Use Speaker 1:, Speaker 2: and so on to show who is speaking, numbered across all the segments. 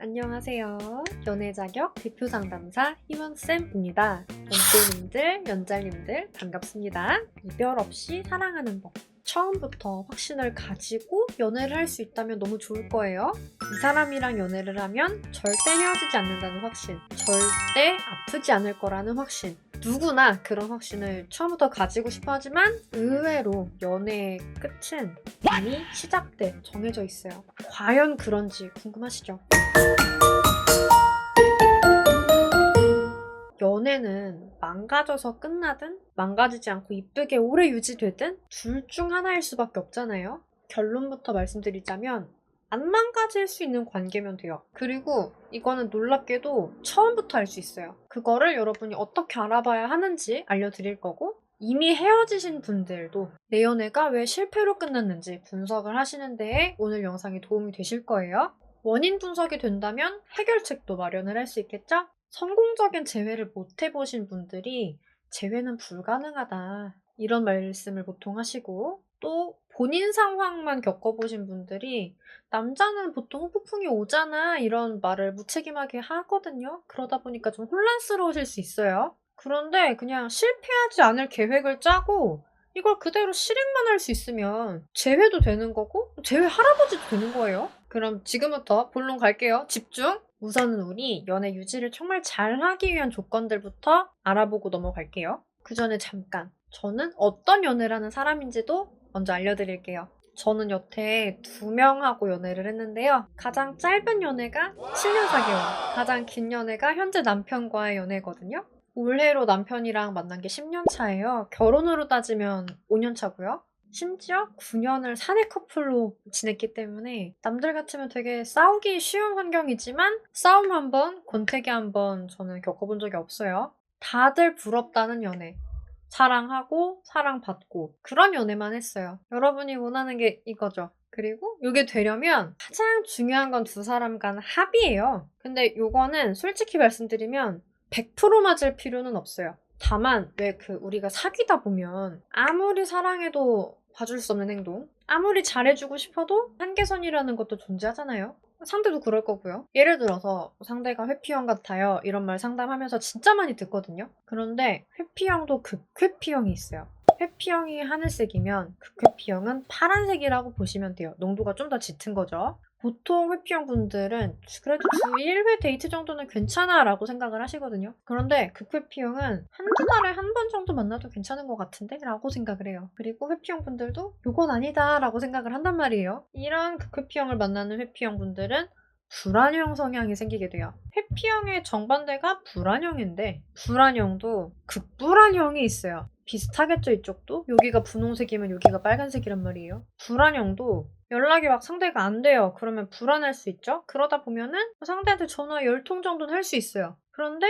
Speaker 1: 안녕하세요. 연애자격 대표 상담사 희원쌤입니다. 연꽃님들, 연잘님들 반갑습니다. 이별 없이 사랑하는 법. 처음부터 확신을 가지고 연애를 할 수 있다면 너무 좋을 거예요. 이 사람이랑 연애를 하면 절대 헤어지지 않는다는 확신, 절대 아프지 않을 거라는 확신. 누구나 그런 확신을 처음부터 가지고 싶어 하지만 의외로 연애의 끝은 이미 시작돼 정해져 있어요. 과연 그런지 궁금하시죠? 연애는 망가져서 끝나든 망가지지 않고 이쁘게 오래 유지되든 둘 중 하나일 수밖에 없잖아요. 결론부터 말씀드리자면 안 망가질 수 있는 관계면 돼요. 그리고 이거는 놀랍게도 처음부터 알 수 있어요. 그거를 여러분이 어떻게 알아봐야 하는지 알려드릴 거고, 이미 헤어지신 분들도 내 연애가 왜 실패로 끝났는지 분석을 하시는 데에 오늘 영상이 도움이 되실 거예요. 원인 분석이 된다면 해결책도 마련을 할 수 있겠죠? 성공적인 재회를 못 해보신 분들이 재회는 불가능하다 이런 말씀을 보통 하시고, 또 본인 상황만 겪어보신 분들이 남자는 보통 후폭풍이 오잖아 이런 말을 무책임하게 하거든요. 그러다 보니까 좀 혼란스러우실 수 있어요. 그런데 그냥 실패하지 않을 계획을 짜고 이걸 그대로 실행만 할 수 있으면 재회도 되는 거고 재회 할아버지도 되는 거예요. 그럼 지금부터 본론 갈게요. 집중! 우선은 우리 연애 유지를 정말 잘하기 위한 조건들부터 알아보고 넘어갈게요. 그 전에 잠깐, 저는 어떤 연애를 하는 사람인지도 먼저 알려드릴게요. 저는 여태 2명하고 연애를 했는데요. 가장 짧은 연애가 7년 4개월, 가장 긴 연애가 현재 남편과의 연애거든요. 올해로 남편이랑 만난 게 10년 차예요. 결혼으로 따지면 5년 차고요. 심지어 9년을 사내 커플로 지냈기 때문에 남들 같으면 되게 싸우기 쉬운 환경이지만 싸움 한 번, 권태기 한 번 저는 겪어본 적이 없어요. 다들 부럽다는 연애. 사랑하고 사랑받고 그런 연애만 했어요. 여러분이 원하는 게 이거죠. 그리고 이게 되려면 가장 중요한 건 두 사람 간 합의예요. 근데 요거는 솔직히 말씀드리면 100% 맞을 필요는 없어요. 다만 왜 우리가 사귀다 보면 아무리 사랑해도 봐줄 수 없는 행동, 아무리 잘해주고 싶어도 한계선이라는 것도 존재하잖아요. 상대도 그럴 거고요. 예를 들어서 상대가 회피형 같아요 이런 말 상담하면서 진짜 많이 듣거든요. 그런데 회피형도 극회피형이 있어요. 회피형이 하늘색이면 극회피형은 파란색이라고 보시면 돼요. 농도가 좀 더 짙은 거죠. 보통 회피형 분들은 그래도 주 1회 데이트 정도는 괜찮아 라고 생각을 하시거든요. 그런데 극회피형은 한두 달에 한 번 정도 만나도 괜찮은 것 같은데? 라고 생각을 해요. 그리고 회피형 분들도 요건 아니다 라고 생각을 한단 말이에요. 이런 극회피형을 만나는 회피형 분들은 불안형 성향이 생기게 돼요. 회피형의 정반대가 불안형인데 불안형도 극불안형이 있어요. 비슷하겠죠 이쪽도? 여기가 분홍색이면 여기가 빨간색이란 말이에요. 불안형도 연락이 막 상대가 안 돼요. 그러면 불안할 수 있죠? 그러다 보면은 상대한테 전화 10통 정도는 할 수 있어요. 그런데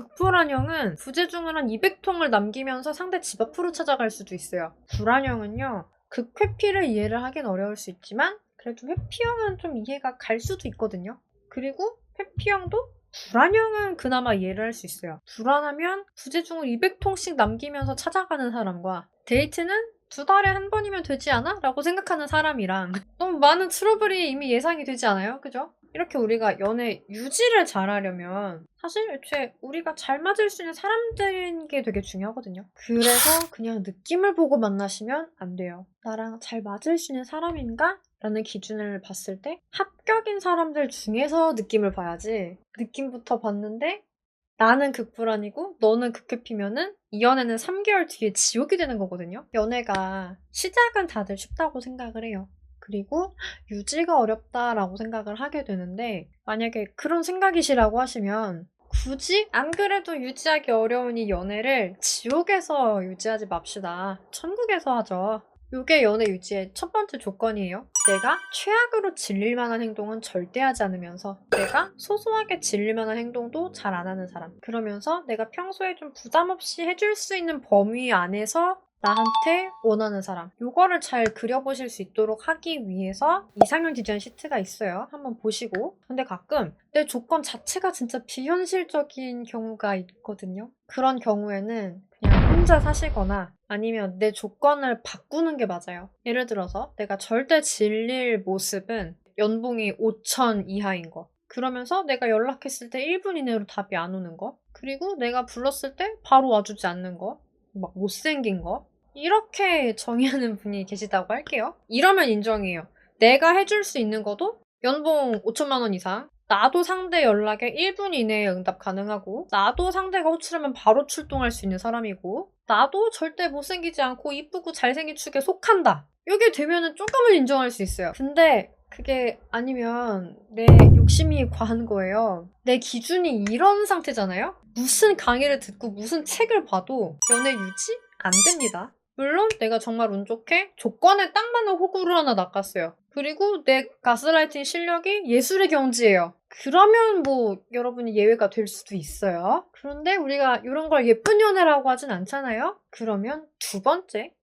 Speaker 1: 극불안형은 부재중을 한 200통을 남기면서 상대 집 앞으로 찾아갈 수도 있어요. 불안형은요. 극회피를 이해를 하긴 어려울 수 있지만 그래도 회피형은 좀 이해가 갈 수도 있거든요. 그리고 회피형도 불안형은 그나마 이해를 할 수 있어요. 불안하면 부재중을 200통씩 남기면서 찾아가는 사람과 데이트는 2달에 한 번이면 되지 않아? 라고 생각하는 사람이랑 너무 많은 트러블이 이미 예상이 되지 않아요? 그죠? 이렇게 우리가 연애 유지를 잘하려면 사실 애초에 우리가 잘 맞을 수 있는 사람들인 게 되게 중요하거든요. 그래서 그냥 느낌을 보고 만나시면 안 돼요. 나랑 잘 맞을 수 있는 사람인가? 라는 기준을 봤을 때 합격인 사람들 중에서 느낌을 봐야지, 느낌부터 봤는데 나는 극불안이고 너는 극회피면은 이 연애는 3개월 뒤에 지옥이 되는 거거든요. 연애가 시작은 다들 쉽다고 생각을 해요. 그리고 유지가 어렵다라고 생각을 하게 되는데, 만약에 그런 생각이시라고 하시면 굳이 안 그래도 유지하기 어려운 이 연애를 지옥에서 유지하지 맙시다. 천국에서 하죠. 요게 연애 유지의 첫 번째 조건이에요. 내가 최악으로 질릴 만한 행동은 절대 하지 않으면서 내가 소소하게 질릴 만한 행동도 잘 안 하는 사람. 그러면서 내가 평소에 좀 부담 없이 해줄 수 있는 범위 안에서 나한테 원하는 사람. 요거를 잘 그려보실 수 있도록 하기 위해서 이상형 디자인 시트가 있어요. 한번 보시고. 근데 가끔 내 조건 자체가 진짜 비현실적인 경우가 있거든요. 그런 경우에는 그냥 혼자 사시거나 아니면 내 조건을 바꾸는 게 맞아요. 예를 들어서 내가 절대 질릴 모습은 연봉이 5천 이하인 거. 그러면서 내가 연락했을 때 1분 이내로 답이 안 오는 거. 그리고 내가 불렀을 때 바로 와주지 않는 거. 막 못생긴 거. 이렇게 정의하는 분이 계시다고 할게요. 이러면 인정해요. 내가 해줄 수 있는 것도 연봉 5천만 원 이상. 나도 상대 연락에 1분 이내에 응답 가능하고, 나도 상대가 호출하면 바로 출동할 수 있는 사람이고, 나도 절대 못생기지 않고 이쁘고 잘생긴 축에 속한다. 이게 되면은 조금은 인정할 수 있어요. 근데 그게 아니면 내 욕심이 과한 거예요. 내 기준이 이런 상태잖아요? 무슨 강의를 듣고 무슨 책을 봐도 연애 유지? 안 됩니다. 물론 내가 정말 운 좋게 조건에 딱 맞는 호구를 하나 낚았어요. 그리고 내 가스라이팅 실력이 예술의 경지예요. 그러면 뭐 여러분이 예외가 될 수도 있어요. 그런데 우리가 이런 걸 예쁜 연애라고 하진 않잖아요. 그러면 두 번째,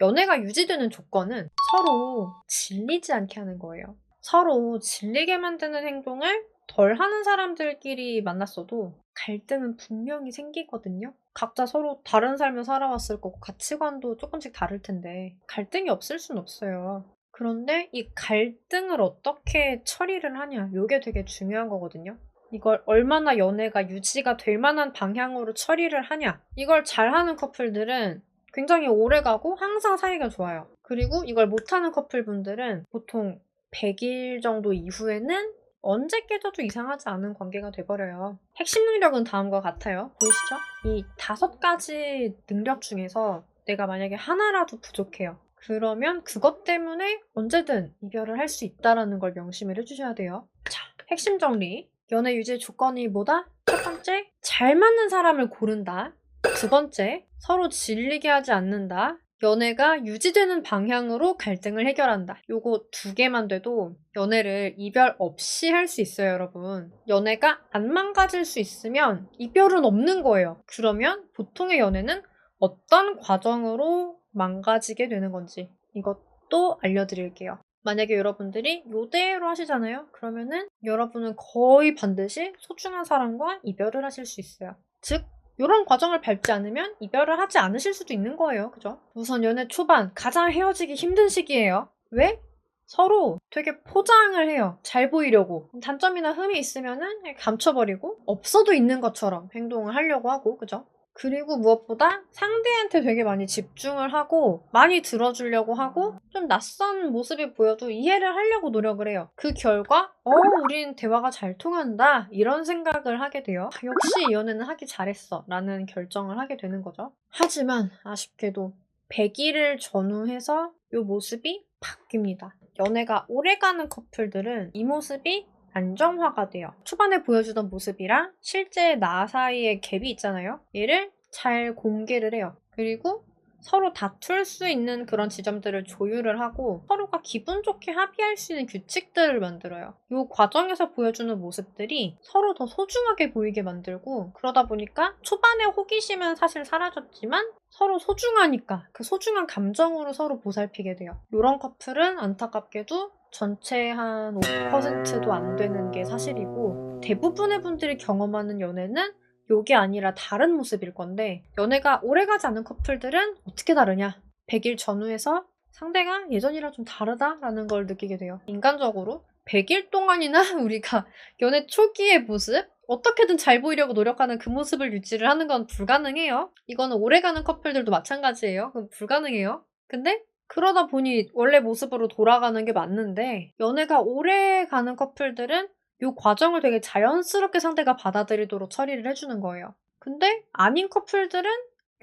Speaker 1: 연애가 유지되는 조건은 서로 질리지 않게 하는 거예요. 서로 질리게 만드는 행동을 덜 하는 사람들끼리 만났어도 갈등은 분명히 생기거든요. 각자 서로 다른 삶을 살아왔을 거고 가치관도 조금씩 다를 텐데 갈등이 없을 순 없어요. 그런데 이 갈등을 어떻게 처리를 하냐, 이게 되게 중요한 거거든요. 이걸 얼마나 연애가 유지가 될 만한 방향으로 처리를 하냐, 이걸 잘하는 커플들은 굉장히 오래가고 항상 사이가 좋아요. 그리고 이걸 못하는 커플분들은 보통 100일 정도 이후에는 언제 깨져도 이상하지 않은 관계가 돼버려요. 핵심 능력은 다음과 같아요. 보이시죠? 이 5가지 능력 중에서 내가 만약에 하나라도 부족해요. 그러면 그것 때문에 언제든 이별을 할 수 있다는 걸 명심을 해주셔야 돼요. 자, 핵심 정리. 연애 유지 조건이 뭐다? 첫 번째, 잘 맞는 사람을 고른다. 두 번째, 서로 질리게 하지 않는다. 연애가 유지되는 방향으로 갈등을 해결한다. 요거 2개만 돼도 연애를 이별 없이 할 수 있어요, 여러분. 연애가 안 망가질 수 있으면 이별은 없는 거예요. 그러면 보통의 연애는 어떤 과정으로 망가지게 되는 건지 이것도 알려드릴게요. 만약에 여러분들이 요대로 하시잖아요? 그러면은 여러분은 거의 반드시 소중한 사람과 이별을 하실 수 있어요. 즉, 이런 과정을 밟지 않으면 이별을 하지 않으실 수도 있는 거예요. 그죠? 우선 연애 초반 가장 헤어지기 힘든 시기예요. 왜? 서로 되게 포장을 해요. 잘 보이려고. 단점이나 흠이 있으면은 감춰버리고 없어도 있는 것처럼 행동을 하려고 하고, 그죠? 그리고 무엇보다 상대한테 되게 많이 집중을 하고 많이 들어주려고 하고 좀 낯선 모습이 보여도 이해를 하려고 노력을 해요. 그 결과 우린 대화가 잘 통한다 이런 생각을 하게 돼요. 역시 이 연애는 하기 잘했어 라는 결정을 하게 되는 거죠. 하지만 아쉽게도 100일을 전후해서 이 모습이 바뀝니다. 연애가 오래가는 커플들은 이 모습이 안정화가 돼요. 초반에 보여주던 모습이랑 실제 나 사이의 갭이 있잖아요. 얘를 잘 공개를 해요. 그리고 서로 다툴 수 있는 그런 지점들을 조율을 하고 서로가 기분 좋게 합의할 수 있는 규칙들을 만들어요. 이 과정에서 보여주는 모습들이 서로 더 소중하게 보이게 만들고, 그러다 보니까 초반에 호기심은 사실 사라졌지만 서로 소중하니까 그 소중한 감정으로 서로 보살피게 돼요. 이런 커플은 안타깝게도 전체 한 5%도 안 되는 게 사실이고, 대부분의 분들이 경험하는 연애는 요게 아니라 다른 모습일 건데, 연애가 오래가지 않은 커플들은 어떻게 다르냐? 100일 전후에서 상대가 예전이랑 좀 다르다라는 걸 느끼게 돼요. 인간적으로 100일 동안이나 우리가 연애 초기의 모습, 어떻게든 잘 보이려고 노력하는 그 모습을 유지를 하는 건 불가능해요. 이거는 오래가는 커플들도 마찬가지예요. 그건 불가능해요. 근데 그러다 보니 원래 모습으로 돌아가는 게 맞는데, 연애가 오래 가는 커플들은 이 과정을 되게 자연스럽게 상대가 받아들이도록 처리를 해주는 거예요. 근데 아닌 커플들은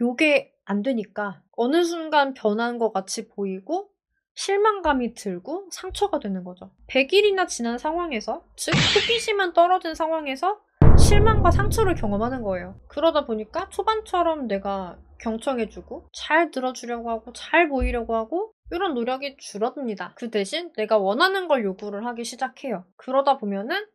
Speaker 1: 요게 안 되니까 어느 순간 변한 것 같이 보이고 실망감이 들고 상처가 되는 거죠. 100일이나 지난 상황에서, 즉 호기심만 떨어진 상황에서 실망과 상처를 경험하는 거예요. 그러다 보니까 초반처럼 내가 경청해주고 잘 들어주려고 하고 잘 보이려고 하고 이런 노력이 줄어듭니다. 그 대신 내가 원하는 걸 요구를 하기 시작해요. 그러다 보면은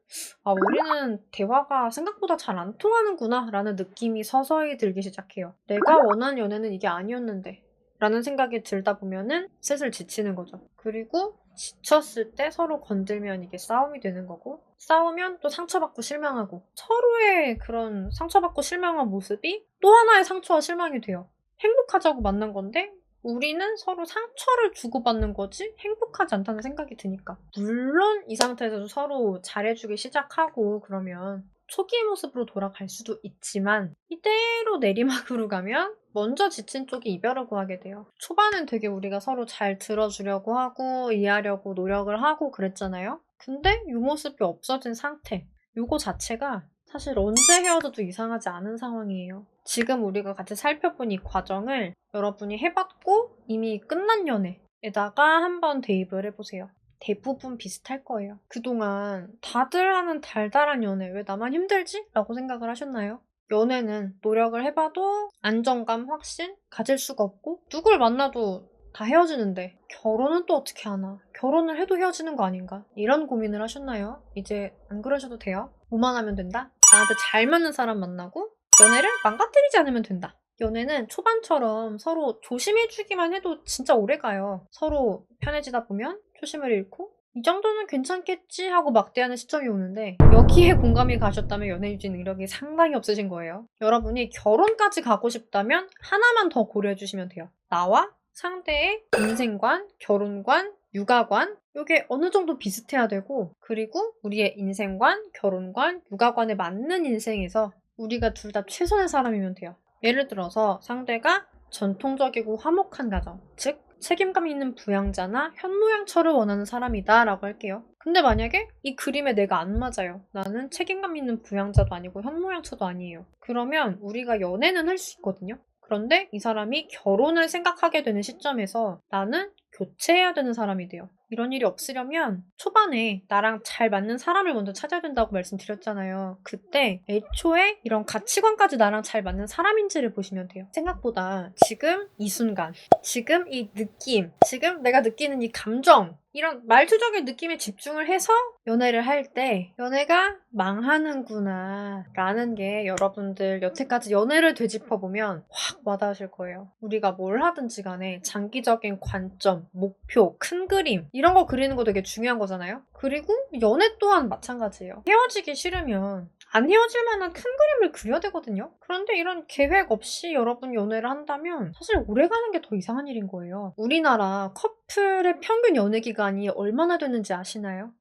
Speaker 1: 우리는 대화가 생각보다 잘 안 통하는구나 라는 느낌이 서서히 들기 시작해요. 내가 원하는 연애는 이게 아니었는데 라는 생각이 들다 보면은 슬슬 지치는 거죠. 그리고 지쳤을 때 서로 건들면 이게 싸움이 되는 거고, 싸우면 또 상처받고 실망하고, 서로의 그런 상처받고 실망한 모습이 또 하나의 상처와 실망이 돼요. 행복하자고 만난 건데 우리는 서로 상처를 주고받는 거지 행복하지 않다는 생각이 드니까. 물론 이 상태에서도 서로 잘해주기 시작하고 그러면 초기의 모습으로 돌아갈 수도 있지만 이대로 내리막으로 가면 먼저 지친 쪽이 이별을 구하게 돼요. 초반엔 되게 우리가 서로 잘 들어주려고 하고 이해하려고 노력을 하고 그랬잖아요. 근데 이 모습이 없어진 상태, 요거 자체가 사실 언제 헤어져도 이상하지 않은 상황이에요. 지금 우리가 같이 살펴본 이 과정을 여러분이 해봤고 이미 끝난 연애에다가 한번 대입을 해보세요. 대부분 비슷할 거예요. 그동안 다들 하는 달달한 연애 왜 나만 힘들지? 라고 생각을 하셨나요? 연애는 노력을 해봐도 안정감, 확신 가질 수가 없고 누굴 만나도 다 헤어지는데 결혼은 또 어떻게 하나? 결혼을 해도 헤어지는 거 아닌가? 이런 고민을 하셨나요? 이제 안 그러셔도 돼요. 뭐만 하면 된다? 나한테 잘 맞는 사람 만나고 연애를 망가뜨리지 않으면 된다. 연애는 초반처럼 서로 조심해주기만 해도 진짜 오래가요. 서로 편해지다 보면 초심을 잃고 이 정도는 괜찮겠지 하고 막대하는 시점이 오는데 여기에 공감이 가셨다면 연애 유지 능력이 상당히 없으신 거예요. 여러분이 결혼까지 가고 싶다면 하나만 더 고려해 주시면 돼요. 나와 상대의 인생관, 결혼관, 육아관 이게 어느 정도 비슷해야 되고 그리고 우리의 인생관, 결혼관, 육아관에 맞는 인생에서 우리가 둘 다 최선의 사람이면 돼요. 예를 들어서 상대가 전통적이고 화목한 가정, 즉 책임감 있는 부양자나 현모양처를 원하는 사람이다 라고 할게요. 근데 만약에 이 그림에 내가 안 맞아요. 나는 책임감 있는 부양자도 아니고 현모양처도 아니에요. 그러면 우리가 연애는 할 수 있거든요. 그런데 이 사람이 결혼을 생각하게 되는 시점에서 나는 교체해야 되는 사람이 돼요. 이런 일이 없으려면 초반에 나랑 잘 맞는 사람을 먼저 찾아야 된다고 말씀드렸잖아요. 그때 애초에 이런 가치관까지 나랑 잘 맞는 사람인지를 보시면 돼요. 생각보다 지금 이 순간, 지금 이 느낌, 지금 내가 느끼는 이 감정 이런 말투적인 느낌에 집중을 해서 연애를 할 때 연애가 망하는구나 라는 게 여러분들 여태까지 연애를 되짚어보면 확 와닿으실 거예요. 우리가 뭘 하든지 간에 장기적인 관점, 목표, 큰 그림 이런 거 그리는 거 되게 중요한 거잖아요. 그리고 연애 또한 마찬가지예요. 헤어지기 싫으면 안 헤어질 만한 큰 그림을 그려야 되거든요. 그런데 이런 계획 없이 여러분이 연애를 한다면 사실 오래가는 게 더 이상한 일인 거예요. 우리나라 커플의 평균 연애 기간이 얼마나 되는지 아시나요?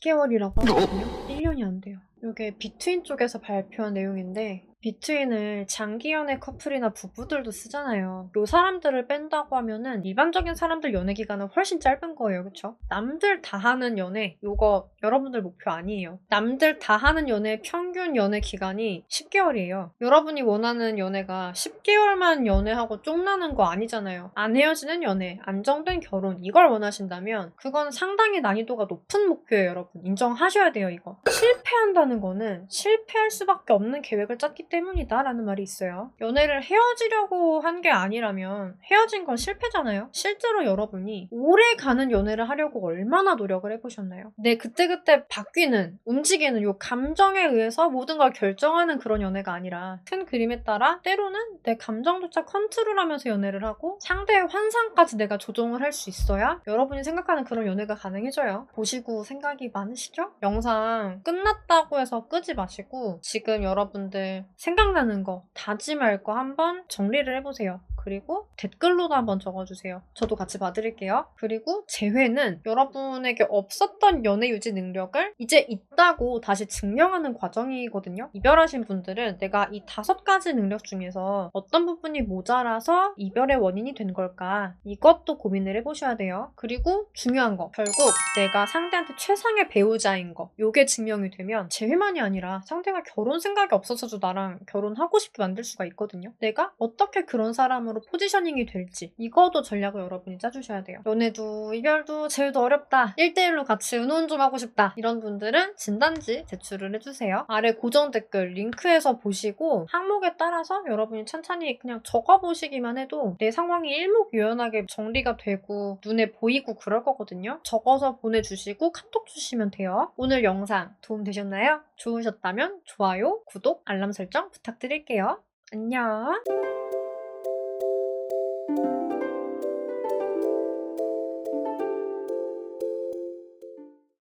Speaker 1: 10개월이라고 하거든요. 1년이 안 돼요. 이게 비트윈 쪽에서 발표한 내용인데 비트윈을 장기 연애 커플이나 부부들도 쓰잖아요. 요 사람들을 뺀다고 하면은 일반적인 사람들 연애 기간은 훨씬 짧은 거예요. 그쵸? 남들 다 하는 연애 요거 여러분들 목표 아니에요. 남들 다 하는 연애 평균 연애 기간이 10개월이에요. 여러분이 원하는 연애가 10개월만 연애하고 쫑나는 거 아니잖아요. 안 헤어지는 연애, 안정된 결혼 이걸 원하신다면 그건 상당히 난이도가 높은 목표예요. 여러분 인정하셔야 돼요. 이거 실패한다는 거는 실패할 수밖에 없는 계획을 짰기 때문이다 라는 말이 있어요. 연애를 헤어지려고 한 게 아니라면 헤어진 건 실패잖아요. 실제로 여러분이 오래 가는 연애를 하려고 얼마나 노력을 해보셨나요? 네, 그때그때 바뀌는 움직이는 요 감정에 의해서 모든 걸 결정하는 그런 연애가 아니라 큰 그림에 따라 때로는 내 감정조차 컨트롤하면서 연애를 하고 상대의 환상까지 내가 조종을 할 수 있어야 여러분이 생각하는 그런 연애가 가능해져요. 보시고 생각이 많으시죠? 영상 끝났다고 해서 끄지 마시고 지금 여러분들 생각나는 거, 다짐할 거 한번 정리를 해보세요. 그리고 댓글로도 한번 적어주세요. 저도 같이 봐드릴게요. 그리고 재회는 여러분에게 없었던 연애 유지 능력을 이제 있다고 다시 증명하는 과정이거든요. 이별하신 분들은 내가 이 5가지 능력 중에서 어떤 부분이 모자라서 이별의 원인이 된 걸까? 이것도 고민을 해보셔야 돼요. 그리고 중요한 거, 결국 내가 상대한테 최상의 배우자인 거 요게 증명이 되면 재회만이 아니라 상대가 결혼 생각이 없어서도 나랑 결혼하고 싶게 만들 수가 있거든요. 내가 어떻게 그런 사람으로 포지셔닝이 될지 이거도 전략을 여러분이 짜주셔야 돼요. 연애도 이별도 재회도 어렵다. 1대1로 같이 의논 좀 하고 싶다. 이런 분들은 진단지 제출을 해주세요. 아래 고정 댓글 링크에서 보시고 항목에 따라서 여러분이 천천히 그냥 적어보시기만 해도 내 상황이 일목요연하게 정리가 되고 눈에 보이고 그럴 거거든요. 적어서 보내주시고 카톡 주시면 돼요. 오늘 영상 도움되셨나요? 좋으셨다면 좋아요, 구독, 알람 설정 부탁드릴게요. 안녕.